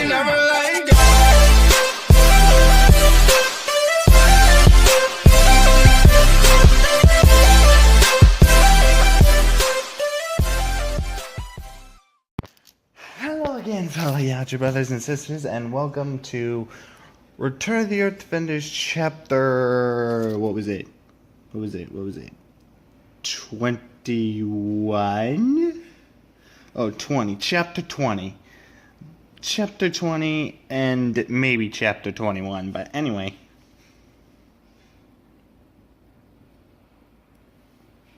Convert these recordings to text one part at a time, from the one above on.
never let go. Hello again, fellow Yacha brothers and sisters, and welcome to Return of the Earth Defenders chapter... What was it? 21? Oh, 20. Chapter 20. Chapter 20 and maybe chapter 21, but anyway.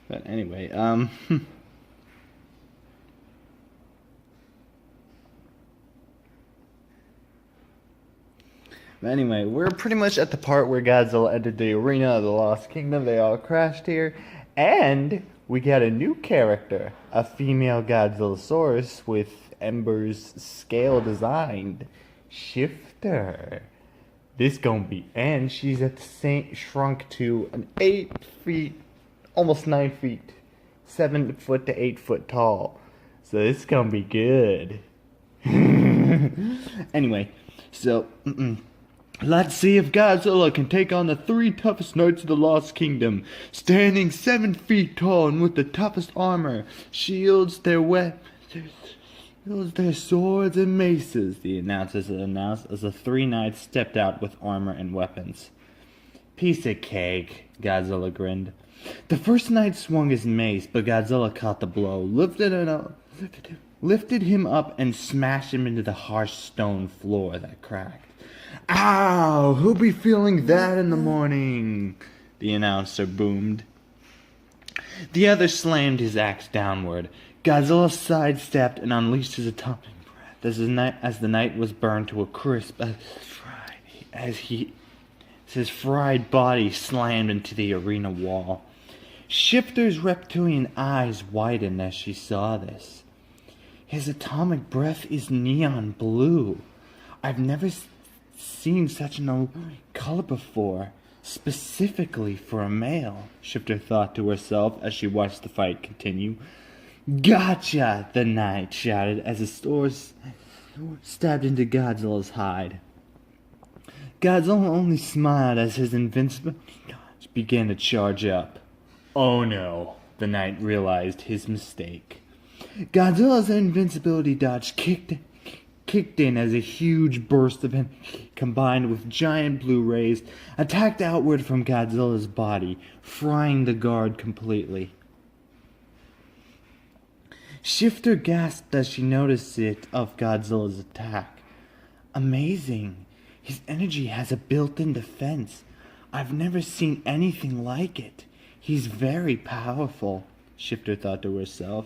But anyway, we're pretty much at the part where Godzilla entered the arena of the Lost Kingdom. They all crashed here. And we got a new character. A female Godzillasaurus with Ember's scale designed. Shifter. This gonna be... And she's at the same... Shrunk to an 8 feet... Almost 9 feet. 7 foot to 8 foot tall. So this gonna be good. Anyway, so... Let's see if Godzilla can take on the 3 toughest knights of the Lost Kingdom, standing 7 feet tall and with the toughest armor, shields, their weapons, their swords and maces, the announcers announced as the 3 knights stepped out with armor and weapons. Piece of cake, Godzilla grinned. The first knight swung his mace, but Godzilla caught the blow, lifted him up and smashed him into the harsh stone floor that cracked. Ow! Who'll be feeling that in the morning? The announcer boomed. The other slammed his axe downward. Godzilla sidestepped and unleashed his atomic breath as the knight was burned to a crisp as his fried body slammed into the arena wall. Shifter's reptilian eyes widened as she saw this. His atomic breath is neon blue. I've never seen such an color before, specifically for a male, Shifter thought to herself as she watched the fight continue. Gotcha! The knight shouted as the sword stabbed into Godzilla's hide. Godzilla only smiled as his invincibility began to charge up. Oh no, the knight realized his mistake. Godzilla's invincibility dodge kicked in as a huge burst of energy, combined with giant blue rays, attacked outward from Godzilla's body, frying the guard completely. Shifter gasped as she noticed it of Godzilla's attack. Amazing. His energy has a built-in defense. I've never seen anything like it. He's very powerful, Shifter thought to herself.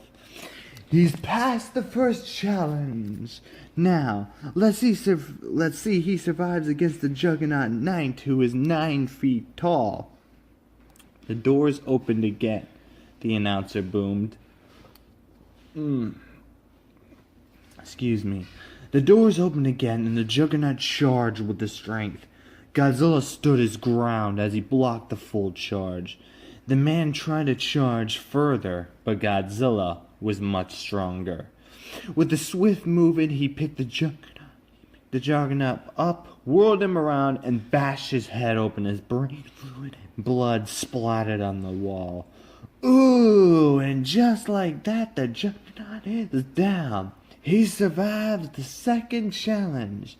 He's passed the first challenge. Now, let's see he survives against the Juggernaut Knight, who is 9 feet tall. The doors opened again, the announcer boomed. Excuse me. The doors opened again, and the Juggernaut charged with the strength. Godzilla stood his ground as he blocked the full charge. The man tried to charge further, but Godzilla was much stronger. With a swift movement, he picked the Juggernaut up, whirled him around, and bashed his head open as brain fluid and blood splattered on the wall. Ooh, and just like that, the Juggernaut is down. He survived the second challenge.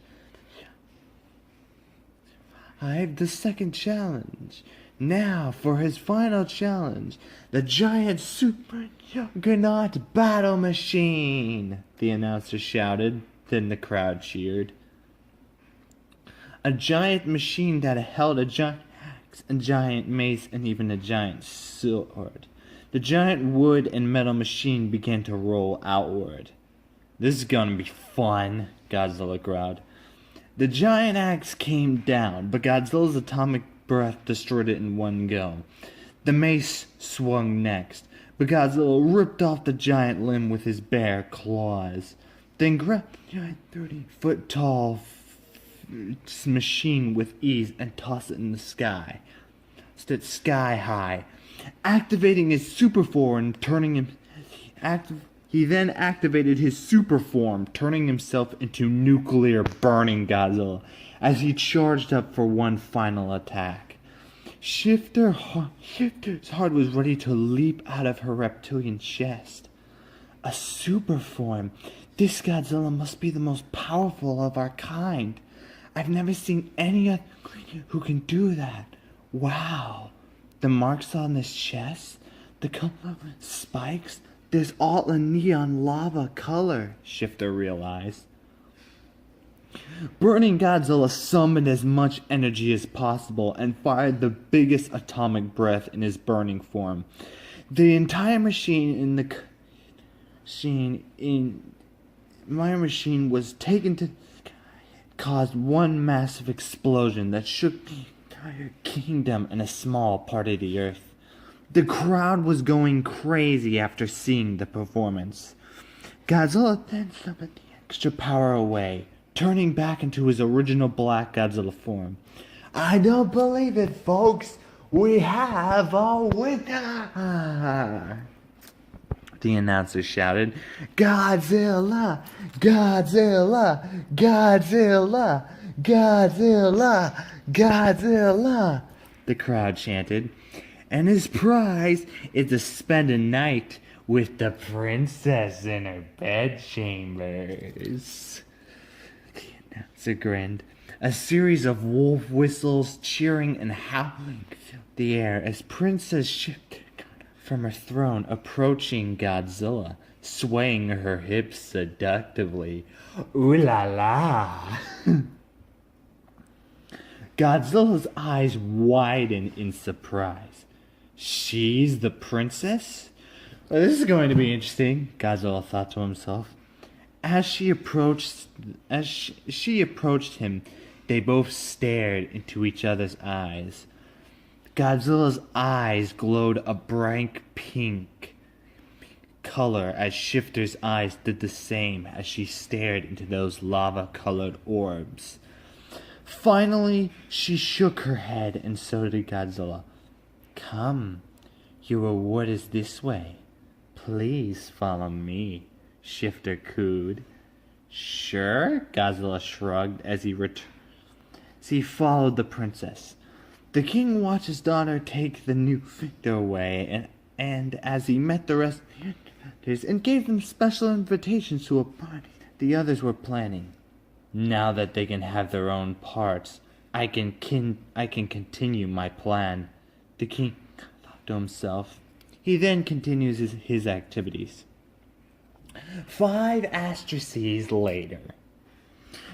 Now, for his final challenge, the giant super Juggernaut battle machine, the announcer shouted. Then the crowd cheered. A giant machine that held a giant axe, a giant mace, and even a giant sword. The giant wood and metal machine began to roll outward. This is gonna be fun, Godzilla growled. The giant axe came down, but Godzilla's atomic breath destroyed it in one go. The mace swung next, but Godzilla ripped off the giant limb with his bare claws. Then grabbed the giant 30-foot-tall machine with ease and tossed it in the sky. Stood sky high, activating his super force and turning him He then activated his super form, turning himself into nuclear burning Godzilla as he charged up for one final attack. Shifter's heart was ready to leap out of her reptilian chest. A super form. This Godzilla must be the most powerful of our kind. I've never seen any other creature who can do that. Wow. The marks on this chest, the color spikes, there's all a neon lava color, Shifter realized. Burning Godzilla summoned as much energy as possible and fired the biggest atomic breath in his burning form. The entire machine was taken to caused one massive explosion that shook the entire kingdom and a small part of the earth. The crowd was going crazy after seeing the performance. Godzilla then summoned the extra power away, turning back into his original Black Godzilla form. I don't believe it, folks. We have a winner! The announcer shouted, Godzilla! Godzilla! Godzilla! Godzilla! Godzilla! The crowd chanted. And his prize is to spend a night with the princess in her bedchambers. The announcer grinned. A series of wolf whistles, cheering, and howling filled the air as Princess shifted from her throne, approaching Godzilla, swaying her hips seductively. Ooh la la! Godzilla's eyes widened in surprise. She's the princess? Well, this is going to be interesting, Godzilla thought to himself. As she approached him, they both stared into each other's eyes. Godzilla's eyes glowed a bright pink color as Shifter's eyes did the same as she stared into those lava-colored orbs. Finally, she shook her head, and so did Godzilla. Come, your reward is this way. Please follow me, Shifter cooed. Sure, Godzilla shrugged as he followed the princess. The king watched his daughter take the new victor away, and as he met the rest of the inviters and gave them special invitations to a party the others were planning. Now that they can have their own parts, I can continue my plan, the king thought to himself. He then continues his activities. 5 asteroids later.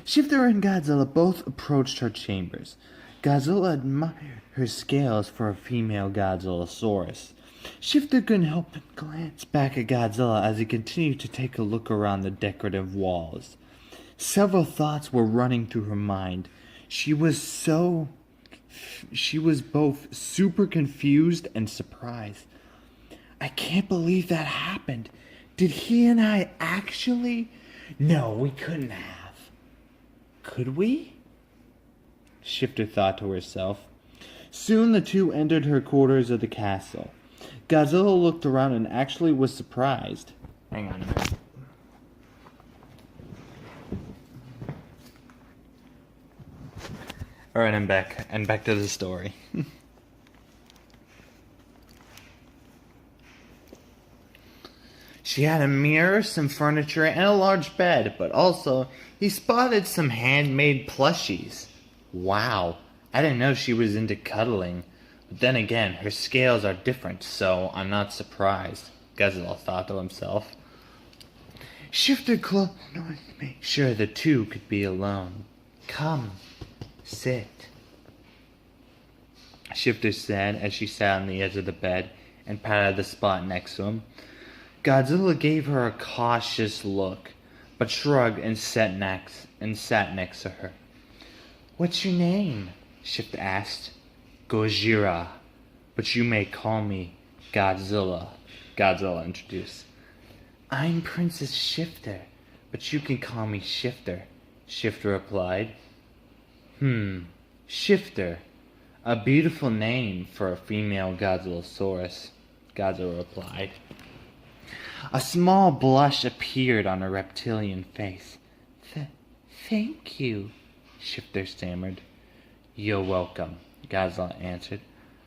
Shifter and Godzilla both approached her chambers. Godzilla admired her scales for a female Godzillasaurus. Shifter couldn't help but glance back at Godzilla as he continued to take a look around the decorative walls. Several thoughts were running through her mind. She was both super confused and surprised. I can't believe that happened. Did he and I actually? No, we couldn't have. Could we? Shifter thought to herself. Soon the two entered her quarters of the castle. Godzilla looked around and actually was surprised. Hang on a minute. Alright, I'm back. And back to the story. She had a mirror, some furniture, and a large bed, but also he spotted some handmade plushies. Wow, I didn't know she was into cuddling. But then again, her scales are different, so I'm not surprised, Godzilla thought to himself. Shifter closed the door to make sure the two could be alone. Come, sit, Shifter said as she sat on the edge of the bed and patted the spot next to him. Godzilla gave her a cautious look, but shrugged and sat next to her. What's your name? Shifter asked. Gojira, but you may call me Godzilla, Godzilla introduced. I'm Princess Shifter, but you can call me Shifter, Shifter replied. Shifter, a beautiful name for a female Godzillasaurus, Godzilla replied. A small blush appeared on her reptilian face. Thank you, Shifter stammered. You're welcome, Godzilla answered.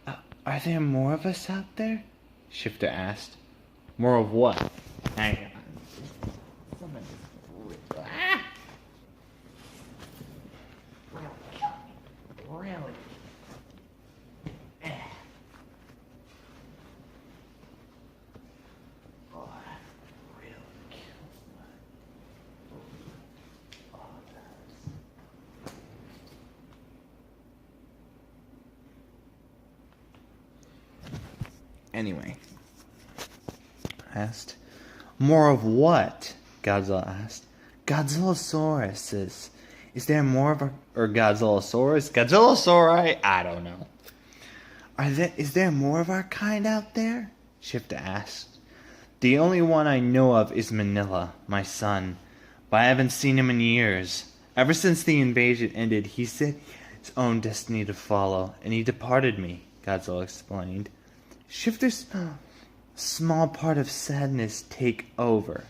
Are there more of us out there? Shifter asked. More of what? Hang on. Really? Anyway, asked. More of what? Godzilla asked. Godzillasauruses. Is there more of a Godzillasaurus? Godzillasauri? I don't know. Is there more of our kind out there? Shifter asked. The only one I know of is Manila, my son, but I haven't seen him in years. Ever since the invasion ended, he said his own destiny to follow, and he departed me, Godzilla explained. Shifter's small part of sadness take over.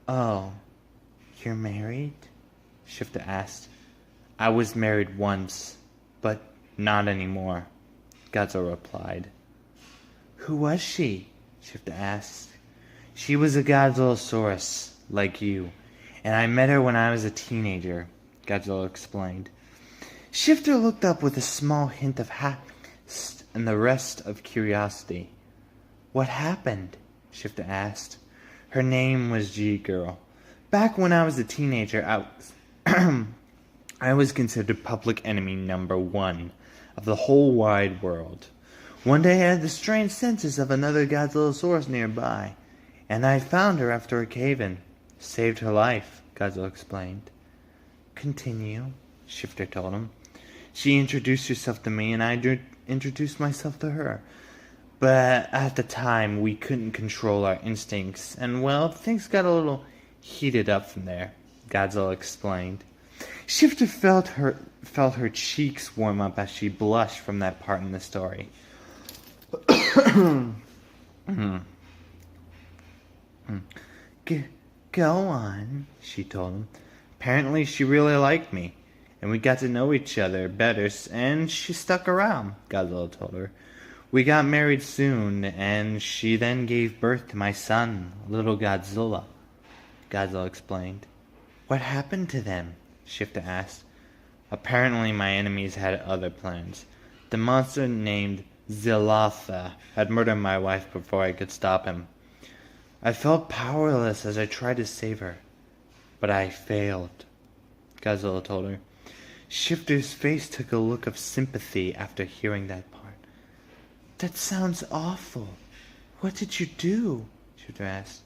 Oh, you're married? Shifter asked. I was married once, but not anymore, Godzilla replied. Who was she? Shifter asked. She was a Godzillasaurus, like you, and I met her when I was a teenager, Godzilla explained. Shifter looked up with a small hint of happiness and the rest of curiosity. What happened? Shifter asked. Her name was G-Girl. Back when I was a teenager, I was considered public enemy number 1 of the whole wide world. One day I had the strange senses of another Godzillasaurus nearby, and I found her after a cave-in. Saved her life, Godzilla explained. Continue, Shifter told him. She introduced herself to me, and I introduced myself to her. But at the time, we couldn't control our instincts, and well, things got a little heated up from there, Godzilla explained. Shifter felt her cheeks warm up as she blushed from that part in the story. Go on, she told him. Apparently she really liked me, and we got to know each other better, and she stuck around, Godzilla told her. We got married soon, and she then gave birth to my son, little Godzilla, Godzilla explained. What happened to them? Shifter asked. Apparently my enemies had other plans. The monster named Zilatha had murdered my wife before I could stop him. I felt powerless as I tried to save her, but I failed, Godzilla told her. Shifter's face took a look of sympathy after hearing that part. That sounds awful. What did you do? Shifter asked.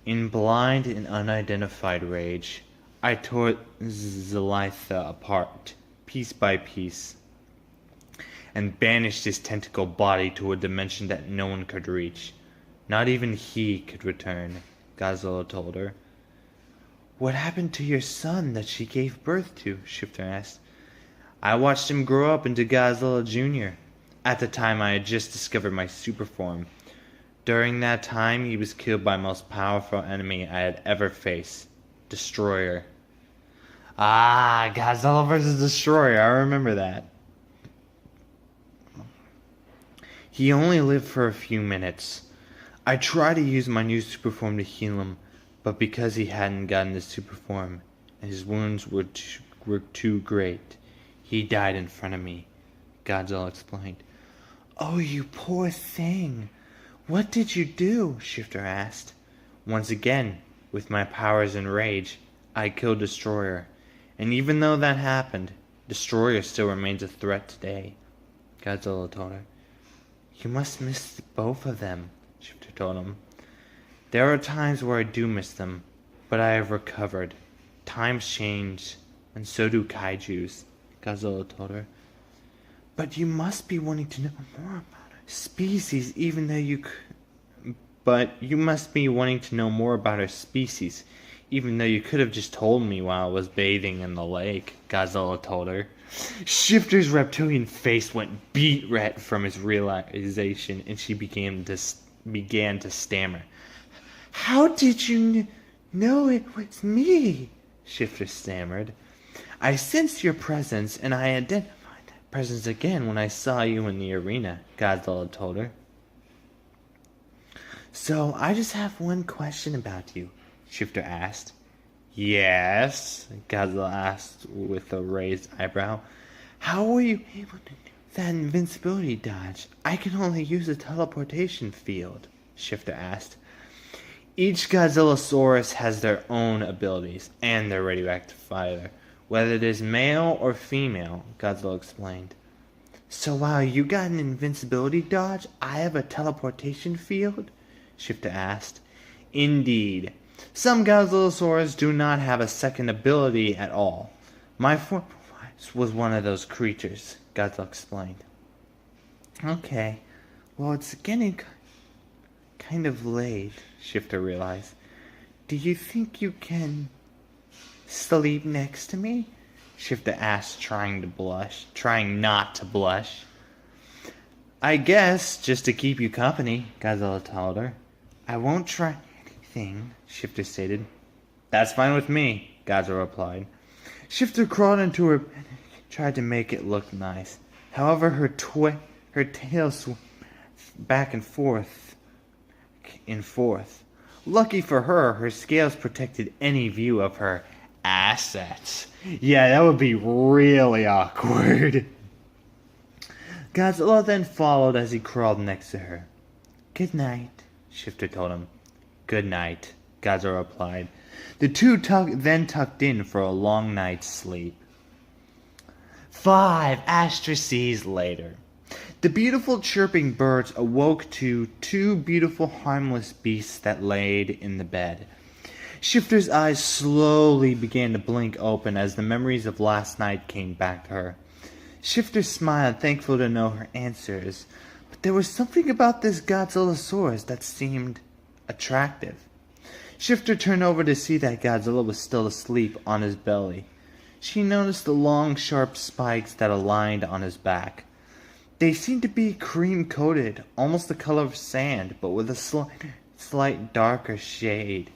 In blind and unidentified rage, I tore Zilatha apart, piece by piece, and banished his tentacle body to a dimension that no one could reach. Not even he could return, Godzilla told her. What happened to your son that she gave birth to? Shifter asked. I watched him grow up into Godzilla Jr. At the time, I had just discovered my super form. During that time, he was killed by the most powerful enemy I had ever faced, Destroyer. Ah, Godzilla vs. Destroyer, I remember that. He only lived for a few minutes. I tried to use my new super form to heal him, but because he hadn't gotten the super form, and his wounds were too great, he died in front of me, Godzilla explained. Oh, you poor thing. What did you do? Shifter asked. Once again, with my powers and rage, I killed Destroyer. And even though that happened, Destroyer still remains a threat today, Godzilla told her. You must miss both of them, Shifter told him. There are times where I do miss them, but I have recovered. Times change, and so do kaijus, Godzilla told her. But you must be wanting to know more about our species, even though you must be wanting to know more about our species, even though you could have just told me while I was bathing in the lake, Godzilla told her. Shifter's reptilian face went beet red from his realization, and she began to stammer. How did you know it was me? Shifter stammered. I sensed your presence, and I identified that presence again when I saw you in the arena, Godzilla told her. So, I just have one question about you, Shifter asked. Yes, Godzilla asked with a raised eyebrow. How were you able to do that invincibility dodge? I can only use a teleportation field, Shifter asked. Each Godzillasaurus has their own abilities and their radioactive fire, whether it is male or female, Godzilla explained. So while you got an invincibility dodge, I have a teleportation field? Shifter asked. Indeed. Some Godzillasaurus do not have a second ability at all. My former was one of those creatures, Godzilla explained. Okay, well it's getting kind of late, Shifter realized. Do you think you can sleep next to me? Shifter asked, trying not to blush. I guess, just to keep you company, Godzilla told her. I won't try anything, Shifter stated. That's fine with me, Godzilla replied. Shifter crawled into her bed and tried to make it look nice. However, her tail swung back and forth. Lucky for her, her scales protected any view of her assets. Yeah, that would be really awkward. Godzilla then followed as he crawled next to her. Good night, Shifter told him. Good night, Godzilla replied. The two then tucked in for a long night's sleep. 5 asteroseas later. The beautiful chirping birds awoke to 2 beautiful harmless beasts that laid in the bed. Shifter's eyes slowly began to blink open as the memories of last night came back to her. Shifter smiled, thankful to know her answers, but there was something about this Godzillasaurus that seemed attractive. Shifter turned over to see that Godzilla was still asleep on his belly. She noticed the long, sharp spikes that aligned on his back. They seemed to be cream-coated, almost the color of sand, but with a slight darker shade.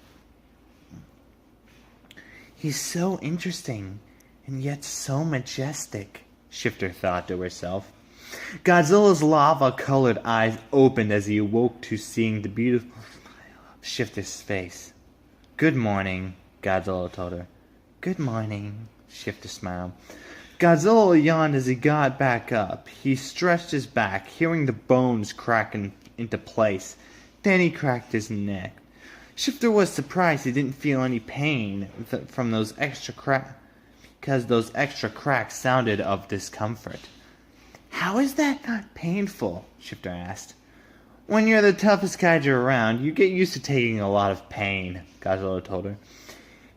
He's so interesting, and yet so majestic, Shifter thought to herself. Godzilla's lava-colored eyes opened as he awoke to seeing the beautiful smile of Shifter's face. Good morning, Godzilla told her. Good morning, Shifter smiled. Godzilla yawned as he got back up. He stretched his back, hearing the bones cracking into place. Then he cracked his neck. Shifter was surprised he didn't feel any pain from those extra cracks, because those extra cracks sounded of discomfort. How is that not painful? Shifter asked. When you're the toughest kaiju around, you get used to taking a lot of pain, Godzilla told her.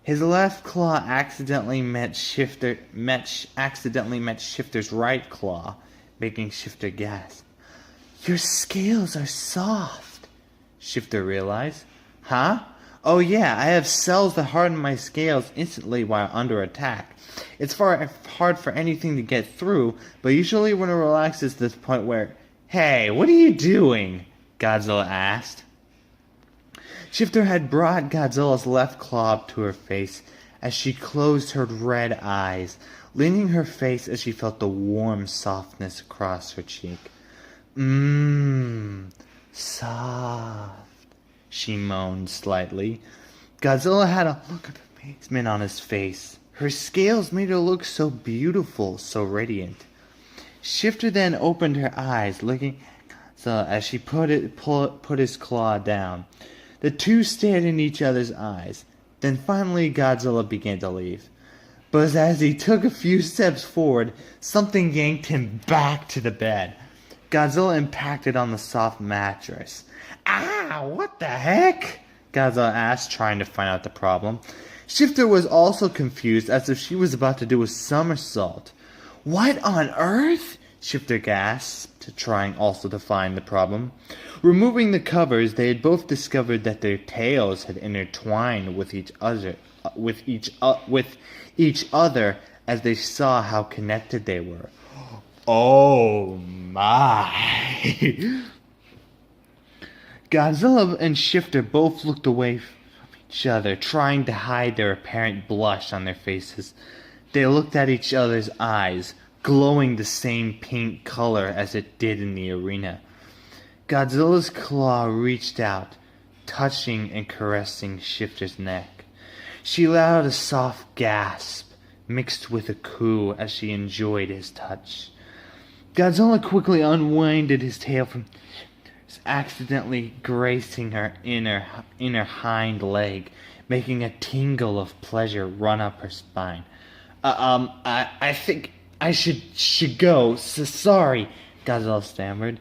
His left claw accidentally met Shifter's right claw, making Shifter gasp. Your scales are soft, Shifter realized. Huh? Oh yeah, I have cells that harden my scales instantly while under attack. It's hard for anything to get through, but usually when it relaxes to this point where, hey, what are you doing? Godzilla asked. Shifter had brought Godzilla's left claw up to her face as she closed her red eyes, leaning her face as she felt the warm softness across her cheek. Soft, she moaned slightly. Godzilla had a look of amazement on his face. Her scales made her look so beautiful, so radiant. Shifter then opened her eyes, looking at Godzilla as she put his claw down. The two stared in each other's eyes. Then finally Godzilla began to leave. But as he took a few steps forward, something yanked him back to the bed. Godzilla impacted on the soft mattress. Ah, what the heck? Godzilla asked, trying to find out the problem. Shifter was also confused, as if she was about to do a somersault. What on earth? Shifter gasped, trying also to find the problem. Removing the covers, they had both discovered that their tails had intertwined with each other as they saw how connected they were. Oh my! Godzilla and Shifter both looked away from each other, trying to hide their apparent blush on their faces. They looked at each other's eyes, glowing the same pink color as it did in the arena. Godzilla's claw reached out, touching and caressing Shifter's neck. She let out a soft gasp, mixed with a coo as she enjoyed his touch. Godzilla quickly unwinded his tail from Shifter's, accidentally grazing her inner hind leg, making a tingle of pleasure run up her spine. I think I should go. Sorry, Godzilla stammered.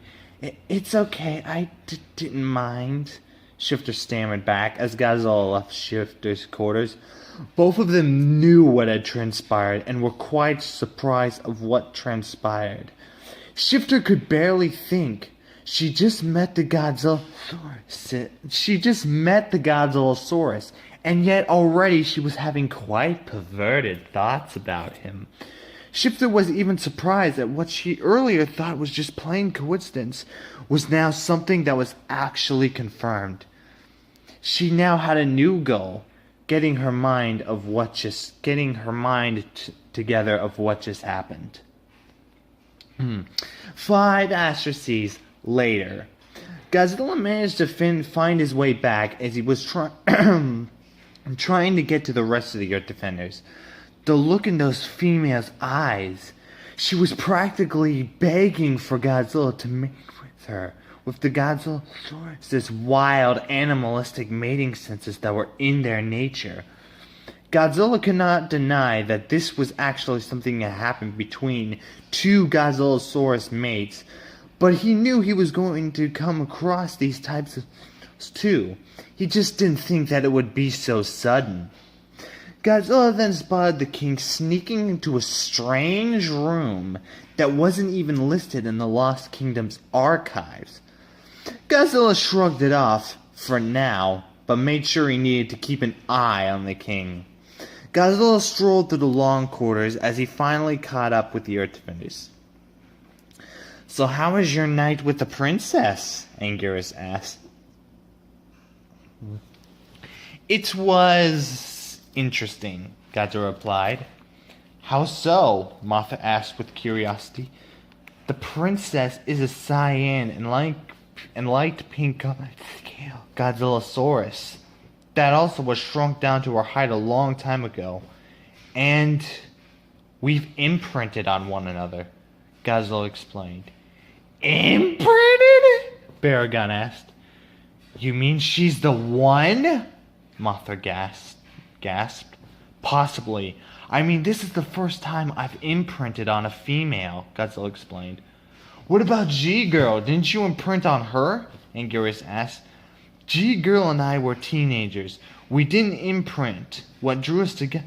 It's okay, I didn't mind, Shifter stammered back as Godzilla left Shifter's quarters. Both of them knew what had transpired and were quite surprised of what transpired. Shifter could barely think. She just met the Godzillasaurus, and yet already she was having quite perverted thoughts about him. Shifter was even surprised that what she earlier thought was just plain coincidence was now something that was actually confirmed. She now had a new goal, getting her mind together of what just happened. 5 Astroseas later, Godzilla managed to find his way back as he was trying to get to the rest of the Earth Defenders. The look in those females' eyes. She was practically begging for Godzilla to mate with her, with the Godzillasaurus' wild, animalistic mating senses that were in their nature. Godzilla could not deny that this was actually something that happened between 2 Godzillasaurus mates, but he knew he was going to come across these types of too. He just didn't think that it would be so sudden. Godzilla then spotted the king sneaking into a strange room that wasn't even listed in the Lost Kingdom's archives. Godzilla shrugged it off for now, but made sure he needed to keep an eye on the king. Godzilla strolled through the long quarters as he finally caught up with the Earth Defenders. "So how was your night with the princess?" Anguirus asked. "It was interesting," Godzilla replied. "How so?" Mothra asked with curiosity. "The princess is a cyan and light pink scale Godzillasaurus. That also was shrunk down to her height a long time ago. And we've imprinted on one another," Godzilla explained. "Imprinted?" Baragon asked. "You mean she's the one?" Mothra gasped. "Possibly. I mean, this is the first time I've imprinted on a female," Godzilla explained. "What about G-Girl? Didn't you imprint on her?" Anguirus asked. "G-Girl and I were teenagers. We didn't imprint. What drew us together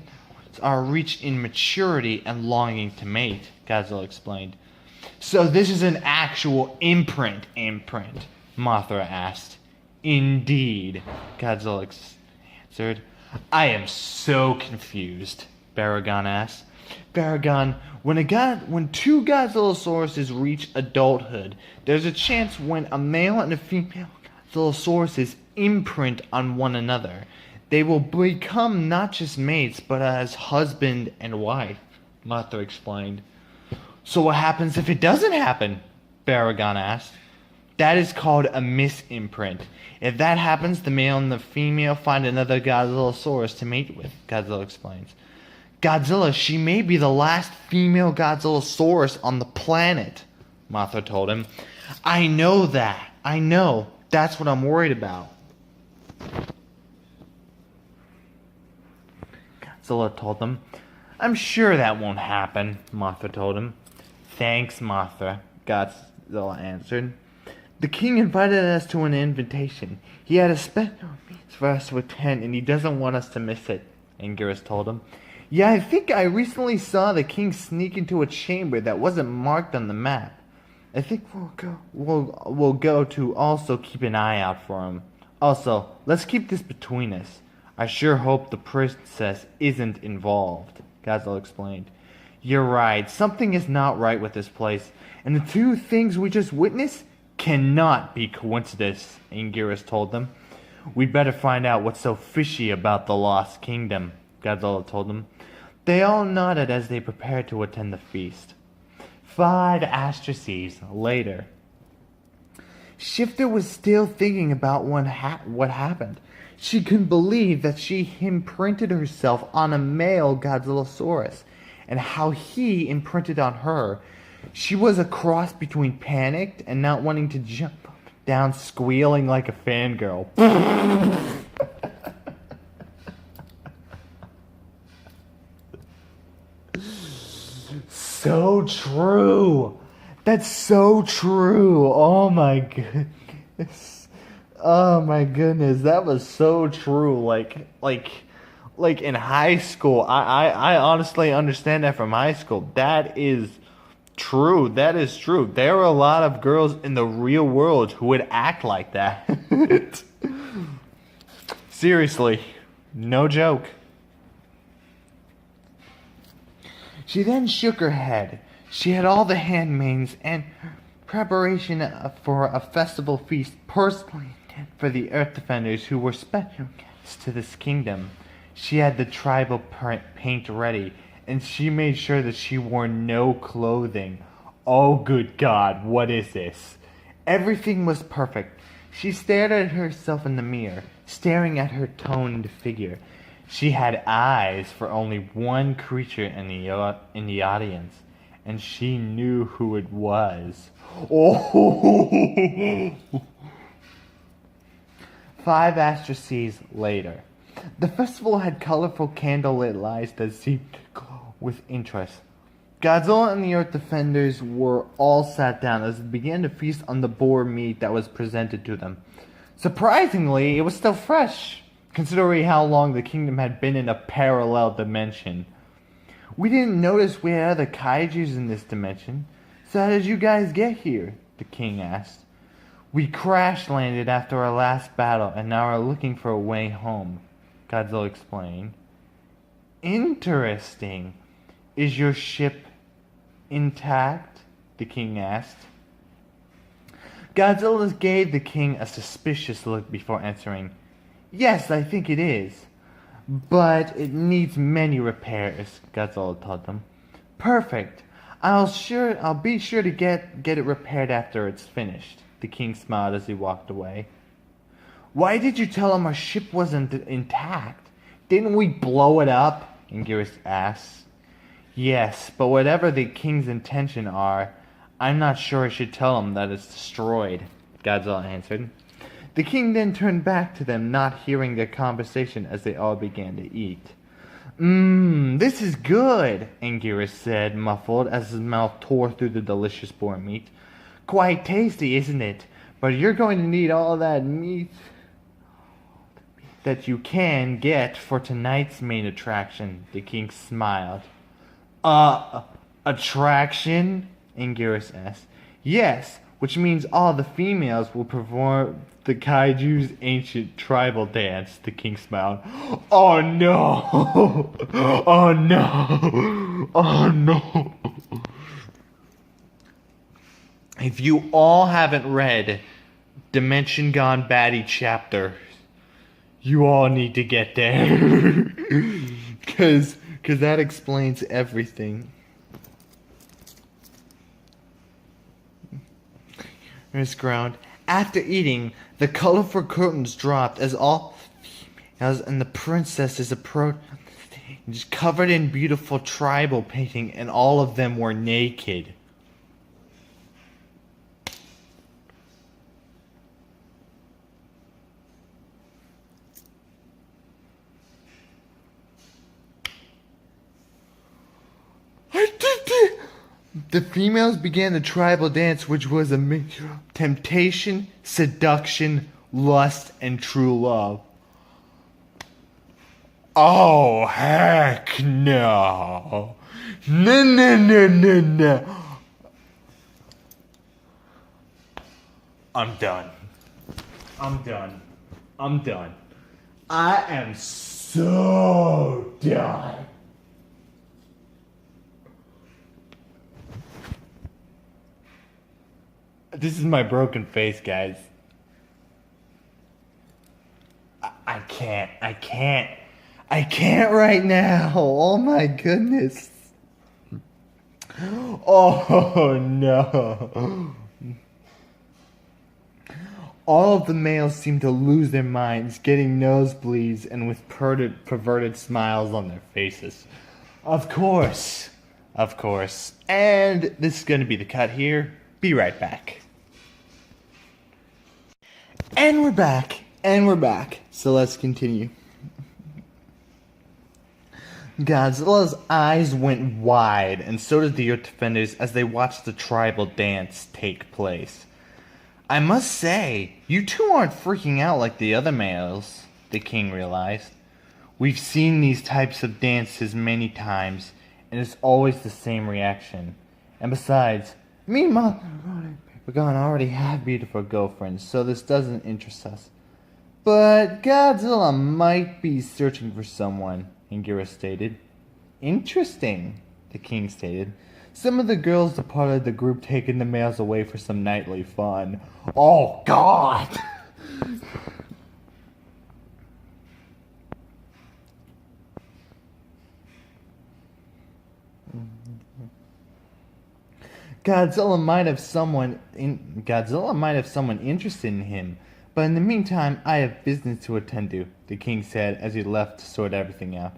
was our reach in maturity and longing to mate," Godzilla explained. "So this is an actual imprint, Mothra asked. "Indeed," Godzilla answered. "I am so confused," Baragon asked. "Baragon, when 2 Godzillosauruses reach adulthood, there's a chance when a male and a female Godzillosauruses imprint on one another, they will become not just mates, but as husband and wife," Mothra explained. "So what happens if it doesn't happen?" Baragon asked. "That is called a misimprint. If that happens, the male and the female find another Godzillasaurus to mate with," Godzilla explains. "Godzilla, she may be the last female Godzillasaurus on the planet," Mothra told him. "I know that. I know. That's what I'm worried about." Godzilla told them. "I'm sure that won't happen," Mothra told him. "Thanks, Mothra," Godzilla answered. "The king invited us to an invitation. He had a special means for us to attend, and he doesn't want us to miss it," Anguirus told him. "Yeah, I think I recently saw the king sneak into a chamber that wasn't marked on the map. I think we'll go to also keep an eye out for him. Also, let's keep this between us. I sure hope the princess isn't involved," Godzilla explained. "You're right. Something is not right with this place. And the 2 things we just witnessed cannot be coincidence, Anguirus told them. We'd better find out what's so fishy about the Lost Kingdom, Godzilla told them. They all nodded as they prepared to attend the feast. 5 astrases later. Shifter was still thinking about what happened. She couldn't believe that she imprinted herself on a male Godzillasaurus, and how he imprinted on her. She was a cross between panicked and not wanting to jump down, squealing like a fangirl. So true. That's so true. Oh my goodness. Oh my goodness. That was so true. Like in high school. I honestly understand that from high school. That is true. That is true. There are a lot of girls in the real world who would act like that. Seriously. No joke. She then shook her head. She had all the handmaids and preparation for a festival feast personally for the Earth Defenders who were special guests to this kingdom. She had the tribal paint ready, and she made sure that she wore no clothing. Oh good God, what is this? Everything was perfect. She stared at herself in the mirror, staring at her toned figure. She had eyes for only one creature in the audience, and she knew who it was. Oh! 5 astrases later. The festival had colorful candlelit lights that seemed to glow with interest. Godzilla and the Earth Defenders were all sat down as they began to feast on the boar meat that was presented to them. Surprisingly, it was still fresh, considering how long the kingdom had been in a parallel dimension. We didn't notice we had other kaijus in this dimension, so how did you guys get here? The king asked. We crash landed after our last battle and now are looking for a way home, Godzilla explained. Interesting. Is your ship intact? The king asked. Godzilla gave the king a suspicious look before answering. Yes, I think it is. But it needs many repairs, Godzilla told them. Perfect. I'll be sure to get it repaired after it's finished. The king smiled as he walked away. Why did you tell him our ship wasn't intact? Didn't we blow it up? Anguirus asked. Yes, but whatever the king's intention are, I'm not sure I should tell him that it's destroyed, Godzilla answered. The king then turned back to them, not hearing their conversation as they all began to eat. This is good, Anguirus said, muffled, as his mouth tore through the delicious boar meat. Quite tasty, isn't it? But you're going to need all that meat that you can get for tonight's main attraction, the king smiled. Attraction? Anguirus asked. Yes, which means all the females will perform the kaiju's ancient tribal dance, the king smiled. Oh no! Oh no! Oh no! If you all haven't read Dimension Gone Batty chapter, you all need to get there. Cause that explains everything. Miss Ground. After eating, the colorful curtains dropped as all females and the princesses approached, covered in beautiful tribal painting, and all of them were naked. The females began the tribal dance, which was a mixture of temptation, seduction, lust, and true love. Oh, heck no. No, no, no, no, no. I'm done. I'm done. I'm done. I am so done. This is my broken face, guys. I can't. I can't right now. Oh my goodness. Oh no. All of the males seem to lose their minds, getting nosebleeds and with perverted smiles on their faces. Of course. Of course. And this is going to be the cut here. Be right back. And we're back. And we're back. So let's continue. Godzilla's eyes went wide, and so did the Earth Defenders as they watched the tribal dance take place. I must say, you two aren't freaking out like the other males, the king realized. We've seen these types of dances many times, and it's always the same reaction. And besides, me and Mother Pagan already have beautiful girlfriends, so this doesn't interest us. But Godzilla might be searching for someone, Anguirus stated. Interesting, the king stated. Some of the girls departed the group, taking the males away for some nightly fun. Oh, God! Godzilla might have someone interested in him, but in the meantime, I have business to attend to, the king said as he left to sort everything out.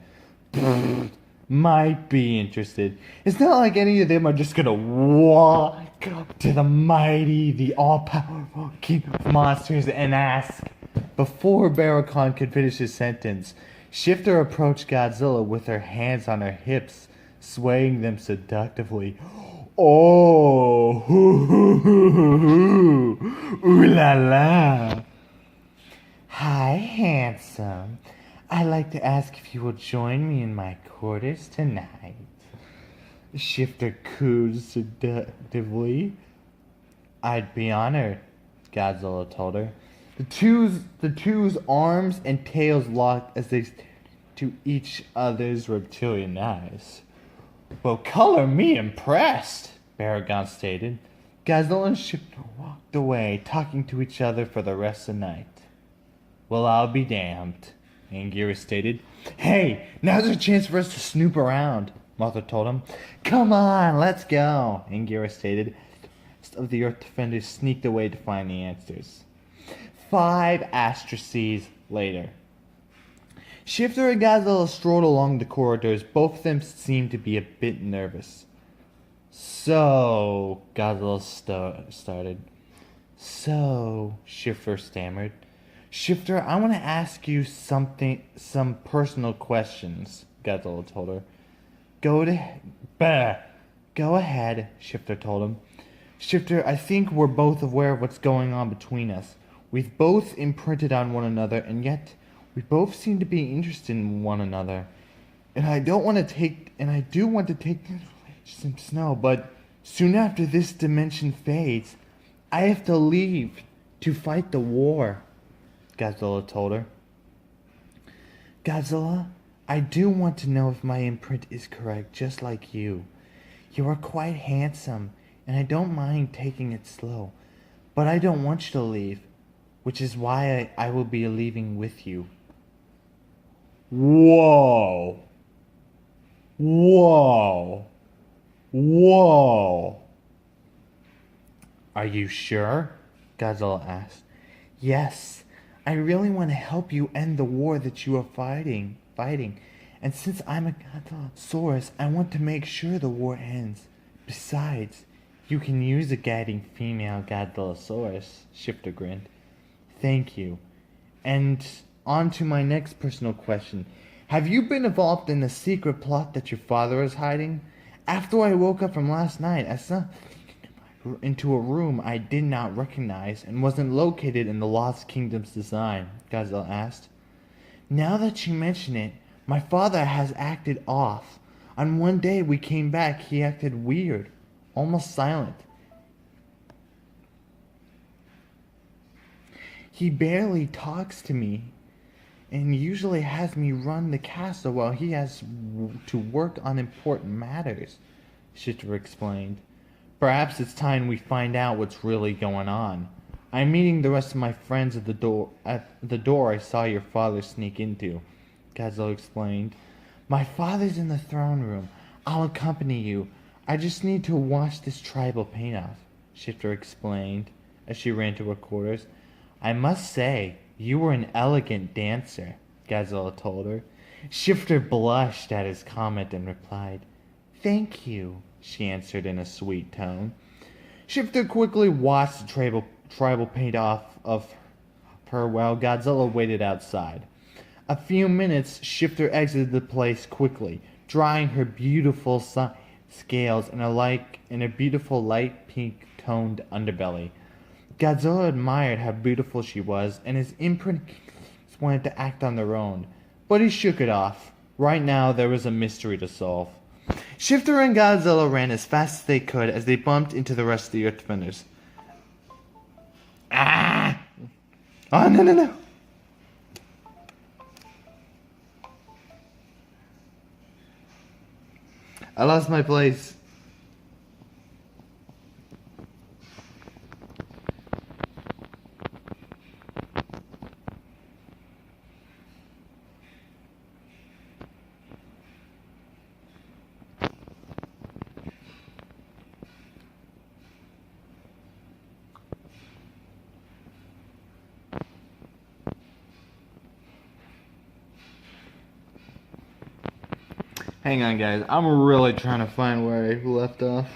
Might be interested. It's not like any of them are just gonna walk up to the mighty, the all-powerful king of monsters and ask. Before Barricon could finish his sentence, Shifter approached Godzilla with her hands on her hips, swaying them seductively. Oh, hoo, hoo, hoo, hoo, hoo. Ooh la la. Hi, handsome. I'd like to ask if you will join me in my quarters tonight. Shifter cooed seductively. I'd be honored, Godzilla told her. The two's arms and tails locked as they stared into each other's reptilian eyes. Well, color me impressed, Baragon stated. Godzilla and Shifter walked away, talking to each other for the rest of the night. Well, I'll be damned, Anguirus stated. Hey, now's a chance for us to snoop around, Mothra told him. Come on, let's go, Anguirus stated. The rest of the Earth Defenders sneaked away to find the answers. 5 astrases later. Shifter and Godzilla strolled along the corridors. Both of them seemed to be a bit nervous. So, Godzilla started. So, Shifter stammered. Shifter, I want to ask you some personal questions, Godzilla told her. Go ahead, Shifter told him. Shifter, I think we're both aware of what's going on between us. We've both imprinted on one another, and yet we both seem to be interested in one another. And I do want to take some snow, but soon after this dimension fades, I have to leave to fight the war, Godzilla told her. Godzilla, I do want to know if my imprint is correct, just like you. You are quite handsome, and I don't mind taking it slow, but I don't want you to leave, which is why I will be leaving with you. Whoa. Whoa. Whoa. Are you sure? Godzilla asked. Yes, I really want to help you end the war that you are fighting. And since I'm a Godzillasaurus, I want to make sure the war ends. Besides, you can use a guiding female Godzillasaurus, Shifter grinned. Thank you. And on to my next personal question. Have you been involved in the secret plot that your father is hiding? After I woke up from last night, I saw into a room I did not recognize and wasn't located in the Lost Kingdom's design, Godzilla asked. Now that you mention it, my father has acted off. On one day we came back, he acted weird, almost silent. He barely talks to me and usually has me run the castle while he has to work on important matters, Shifter explained. Perhaps it's time we find out what's really going on. I'm meeting the rest of my friends at the door I saw your father sneak into, Gazelle explained. My father's in the throne room. I'll accompany you. I just need to wash this tribal paint off, Shifter explained as she ran to her quarters. I must say, you were an elegant dancer, Gazelle told her. Shifter blushed at his comment and replied, Thank you, she answered in a sweet tone. Shifter quickly washed the tribal paint off of her while Godzilla waited outside. A few minutes, Shifter exited the place quickly, drying her beautiful scales in a beautiful light pink toned underbelly. Godzilla admired how beautiful she was, and his imprint wanted to act on their own, but he shook it off. Right now, there was a mystery to solve. Shifter and Godzilla ran as fast as they could as they bumped into the rest of the Earthbenders. Ah! Oh, no. I lost my place. Hang on, guys. I'm really trying to find where I left off.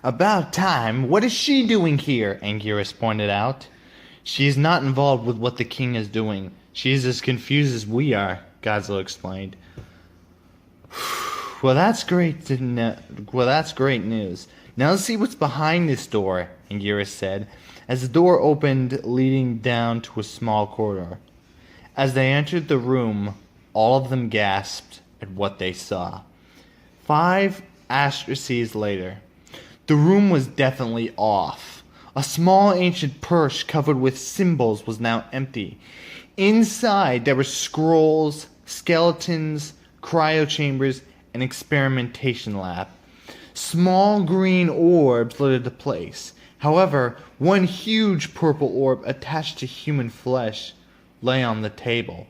About time. What is she doing here? Anguirus pointed out. She is not involved with what the king is doing. She is as confused as we are, Godzilla explained. Well, that's great news. Now let's see what's behind this door, Anguirus said, as the door opened leading down to a small corridor. As they entered the room, all of them gasped at what they saw. 5 asteroids later, the room was definitely off. A small ancient purse covered with symbols was now empty. Inside there were scrolls, skeletons, cryochambers, and experimentation lab. Small green orbs lit into place. However, one huge purple orb attached to human flesh lay on the table.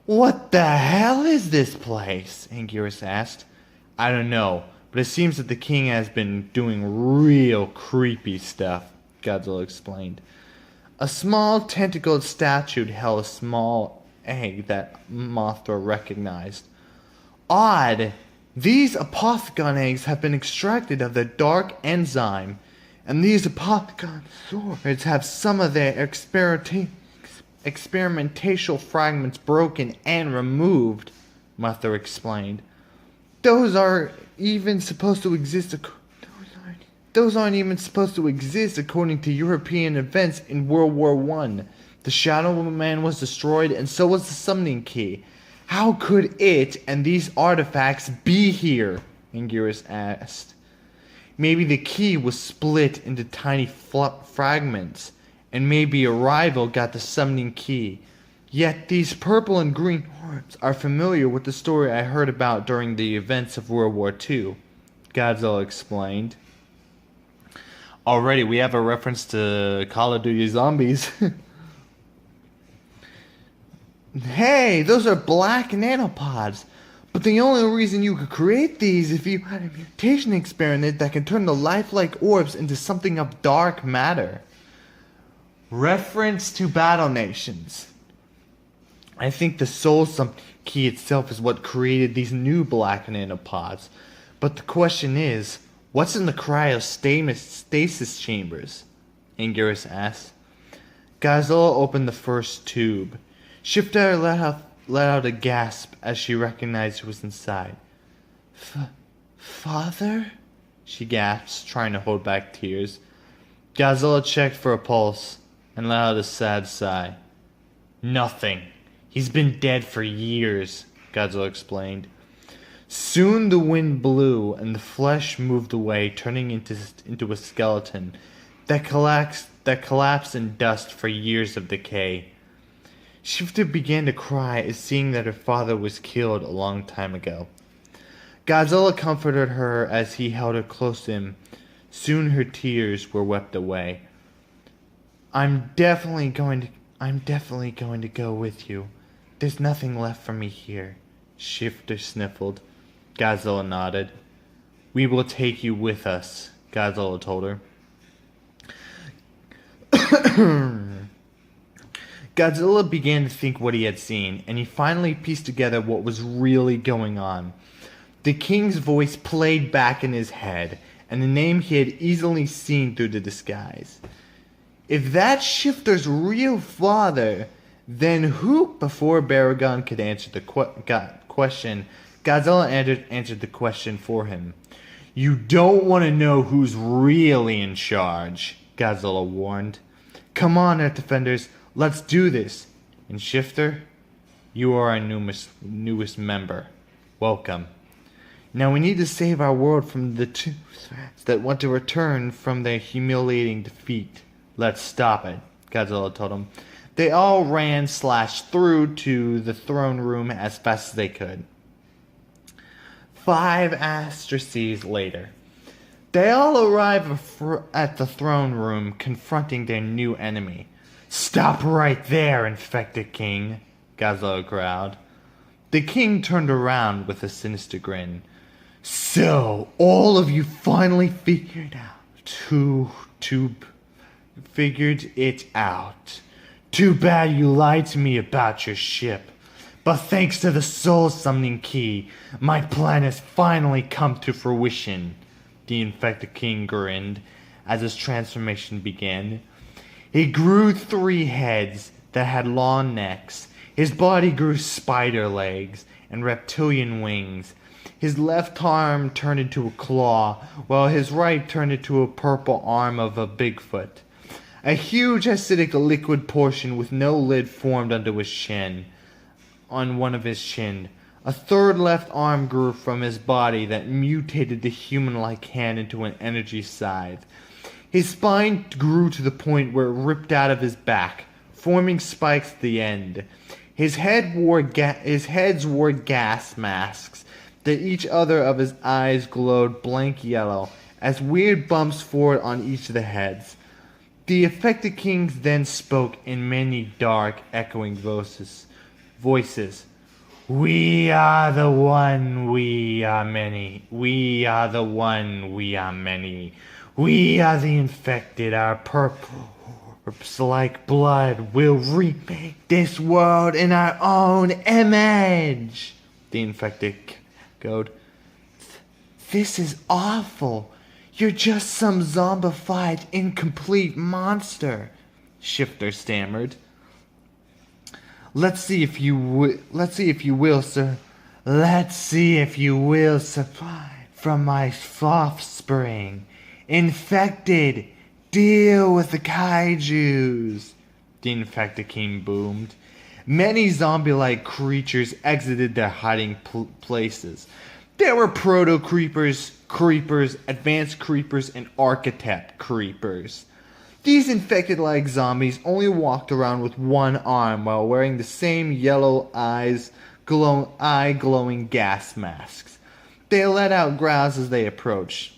What the hell is this place? Anguirus asked. I don't know, but it seems that the king has been doing real creepy stuff, Godzilla explained. A small tentacled statue held a small egg that Mothra recognized. Odd! These Apothicon eggs have been extracted of the dark enzyme, and these Apothicon swords have some of their experimental fragments broken and removed, Mothra explained. Those aren't even supposed to exist according to European events in World War I. The Shadow Man was destroyed, and so was the summoning key. How could it and these artifacts be here? Anguirus asked. Maybe the key was split into tiny fragments, and maybe a rival got the summoning key. Yet these purple and green orbs are familiar with the story I heard about during the events of World War II, Godzilla explained. Already we have a reference to Call of Duty Zombies. Hey, those are black nanopods. But the only reason you could create these is if you had a mutation experiment that can turn the lifelike orbs into something of dark matter. Reference to Battle Nations. I think the Soul Sum key itself is what created these new black nanopods. But the question is, what's in the cryostasis chambers? Anguirus asked. Godzilla opened the first tube. Shifter let out a gasp as she recognized who was inside. Father? She gasped, trying to hold back tears. Godzilla checked for a pulse and let out a sad sigh. Nothing. He's been dead for years, Godzilla explained. Soon the wind blew and the flesh moved away, turning into a skeleton that collapsed in dust for years of decay. Shifter began to cry at seeing that her father was killed a long time ago. Godzilla comforted her as he held her close to him. Soon her tears were wept away. I'm definitely going to go with you. There's nothing left for me here. Shifter sniffled. Godzilla nodded. We will take you with us, Godzilla told her. Godzilla began to think what he had seen, and he finally pieced together what was really going on. The king's voice played back in his head, and the name he had easily seen through the disguise. If that's Shifter's real father, then who? Before Baragon could answer the question, Godzilla answered the question for him. You don't want to know who's really in charge, Godzilla warned. Come on, Earth Defenders, let's do this. And Shifter, you are our newest member. Welcome. Now we need to save our world from the two that want to return from their humiliating defeat. Let's stop it, Godzilla told them. They all ran / through to the throne room as fast as they could. 5 asteroids later, they all arrive at the throne room, confronting their new enemy. Stop right there, Infected King, Godzilla growled. The king turned around with a sinister grin. So, all of you finally figured it out. Too bad you lied to me about your ship. But thanks to the soul summoning key, my plan has finally come to fruition. The Infected King grinned as his transformation began. He grew 3 heads that had long necks. His body grew spider legs and reptilian wings. His left arm turned into a claw, while his right turned into a purple arm of a Bigfoot. A huge acidic liquid portion with no lid formed under his chin. On one of his chin, a third left arm grew from his body that mutated the human-like hand into an energy scythe. His spine grew to the point where it ripped out of his back, forming spikes at the end. His heads wore gas masks that each other of his eyes glowed blank yellow as weird bumps formed on each of the heads. The Infected Kings then spoke in many dark, echoing voices. We are the one, we are many. We are the one, we are many. We are the infected, our purple like blood will remake this world in our own image. The Infected echoed. This is awful. You're just some zombified, incomplete monster, Shifter stammered. Let's see if you will, sir. Let's see if you will survive from my offspring. Infected, deal with the kaijus. The Infected King boomed. Many zombie-like creatures exited their hiding places. There were proto-creepers, creepers, advanced creepers, and architect creepers. These infected-like zombies only walked around with one arm while wearing the same yellow glowing gas masks. They let out growls as they approached.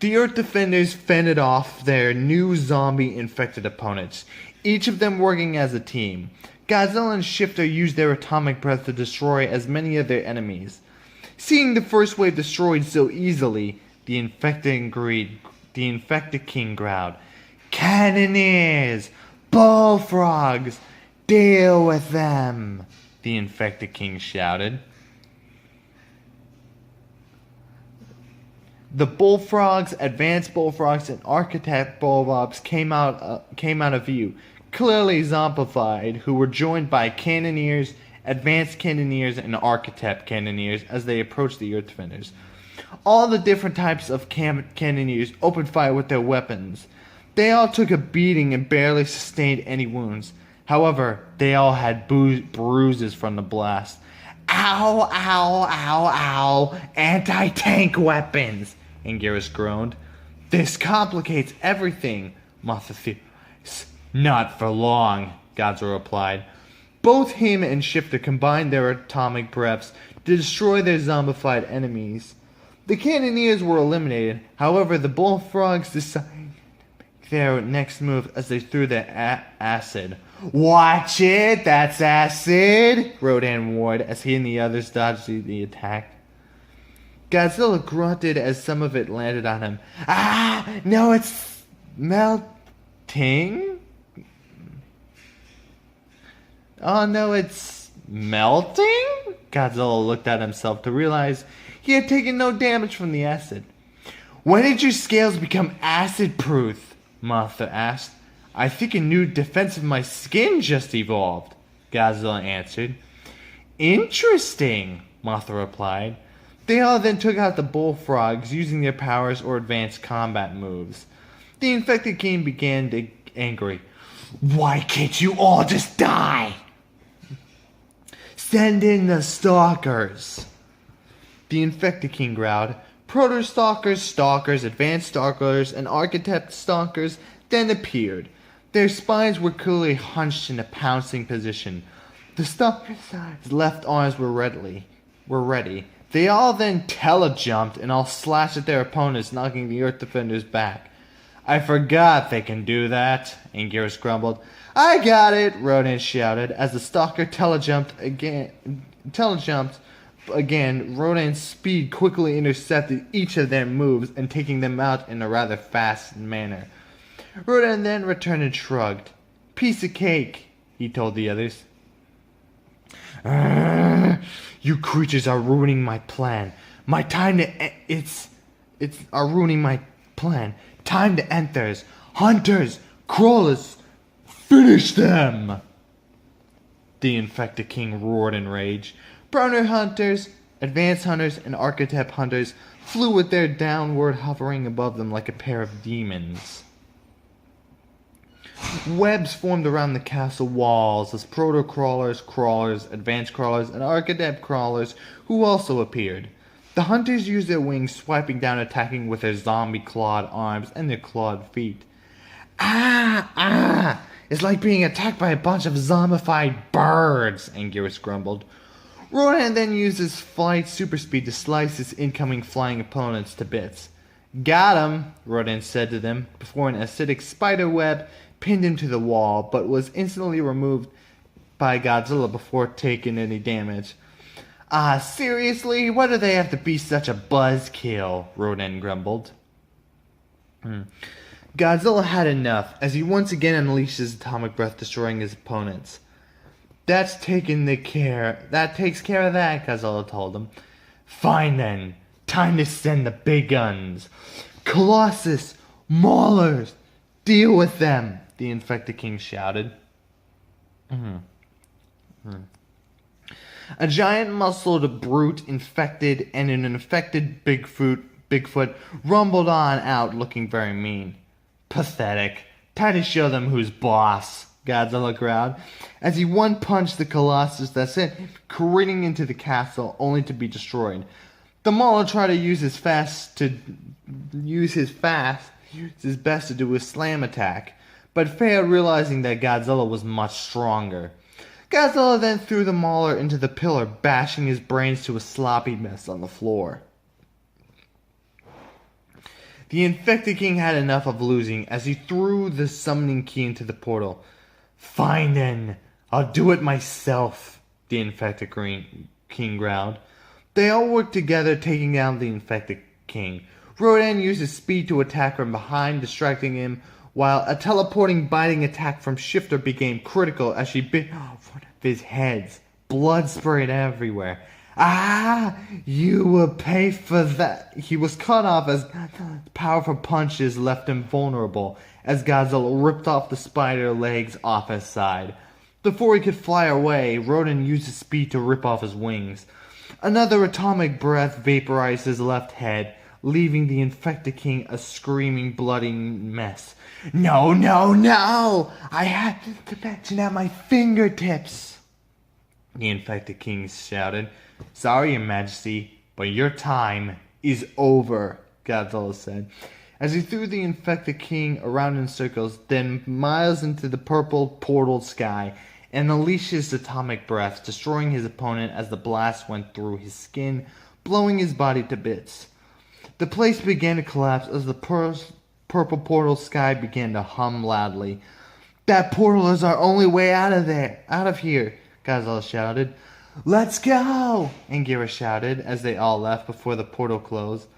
The Earth Defenders fended off their new zombie-infected opponents, each of them working as a team. Godzilla and Shifter used their atomic breath to destroy as many of their enemies. Seeing the first wave destroyed so easily, the Infected King growled, Cannoneers! Bullfrogs! Deal with them! The Infected King shouted. The bullfrogs, advanced bullfrogs, and architect bullfrogs came out of view, clearly zombified, who were joined by cannoneers, advanced cannoneers, and architect cannoneers as they approached the earth defenders. All the different types of cannoneers opened fire with their weapons. They all took a beating and barely sustained any wounds. However, they all had bruises from the blast. Ow, ow, ow, ow, anti-tank weapons, Anguirus groaned. This complicates everything, Mothra theorized. Not for long, Godzilla replied. Both him and Shifter combined their atomic breaths to destroy their zombified enemies. The cannoneers were eliminated. However, the bullfrogs decided to make their next move as they threw their acid. Watch it, that's acid, Rodan warned as he and the others dodged the attack. Godzilla grunted as some of it landed on him. Ah, no, it's melting? Oh no, it's melting? Godzilla looked at himself to realize he had taken no damage from the acid. When did your scales become acid-proof? Mothra asked. I think a new defense of my skin just evolved, Godzilla answered. Interesting, Mothra replied. They all then took out the bullfrogs using their powers or advanced combat moves. The infected king began to angry. Why can't you all just die? Send in the stalkers. The infected king growled. Proto-stalkers, stalkers, advanced stalkers, and architect stalkers then appeared. Their spines were clearly hunched in a pouncing position. The stalkers' left arms were ready. They all then telejumped and all slashed at their opponents, knocking the Earth Defenders back. I forgot they can do that, Anguirus grumbled. I got it, Rodan shouted as the stalker telejumped again. Rodan's speed quickly intercepted each of their moves and taking them out in a rather fast manner. Rodan then returned and shrugged. Piece of cake, he told the others. You creatures are ruining my plan. Are ruining my plan. Time to end theirs. Hunters, crawlers, finish them! The infected king roared in rage. Browner hunters, advanced hunters, and architect hunters flew with their downward hovering above them like a pair of demons. Webs formed around the castle walls as proto-crawlers, crawlers, advanced crawlers, and architect crawlers who also appeared. The hunters used their wings, swiping down, attacking with their zombie-clawed arms and their clawed feet. Ah! It's like being attacked by a bunch of zombified birds, Anguirus grumbled. Rodan then used his flight superspeed to slice his incoming flying opponents to bits. Got him, Rodan said to them, before an acidic spider web pinned him to the wall, but was instantly removed by Godzilla before taking any damage. Ah, seriously? Why do they have to be such a buzzkill? Rodan grumbled. Godzilla had enough, as he once again unleashed his atomic breath, destroying his opponents. That takes care of that, Godzilla told him. Fine then, time to send the big guns. Colossus, Maulers, deal with them, the infected king shouted. A giant muscled brute infected and an infected Bigfoot rumbled on out looking very mean. Pathetic. Time to show them who's boss, Godzilla growled, as he one-punched the Colossus that sent him careening into the castle only to be destroyed. The Mauler tried to use his best to do a slam attack, but failed, realizing that Godzilla was much stronger. Godzilla then threw the Mauler into the pillar, bashing his brains to a sloppy mess on the floor. The infected king had enough of losing as he threw the summoning key into the portal. Fine then, I'll do it myself, the infected king growled. They all worked together, taking down the infected king. Rodan used his speed to attack from behind, distracting him, while a teleporting biting attack from Shifter became critical as she bit off one of his heads. Blood sprayed everywhere. Ah, you will pay for that. He was cut off as powerful punches left him vulnerable as Godzilla ripped off the spider legs off his side. Before he could fly away, Rodan used his speed to rip off his wings. Another atomic breath vaporized his left head, leaving the infected king a screaming, bloody mess. No, no, no! I had the connection at my fingertips! The infected king shouted. Sorry, Your Majesty, but your time is over, Godzilla said, as he threw the infected king around in circles, then miles into the purple portal sky, and unleashed his atomic breath, destroying his opponent as the blast went through his skin, blowing his body to bits. The place began to collapse as the purple portal sky began to hum loudly. That portal is our only way out of here, Godzilla shouted. Let's go! Anguirus shouted as they all left before the portal closed.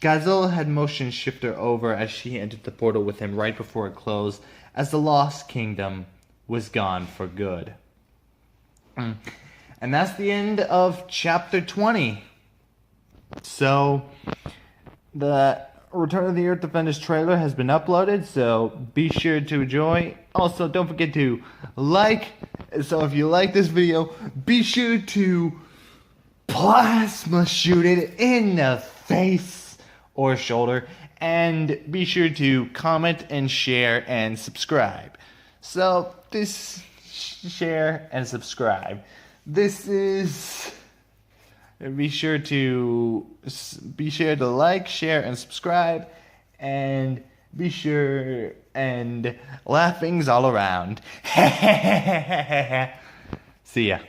Godzilla had motioned Shifter over as she entered the portal with him right before it closed, as the Lost Kingdom was gone for good. And that's the end of chapter 20. So, the Return of the Earth Defenders trailer has been uploaded, so be sure to enjoy. Also, don't forget to like. So if you like this video, be sure to plasma shoot it in the face or shoulder. And be sure to comment and share and subscribe. So share and subscribe. Be sure to like, share, and subscribe, and be sure and laughings all around. See ya.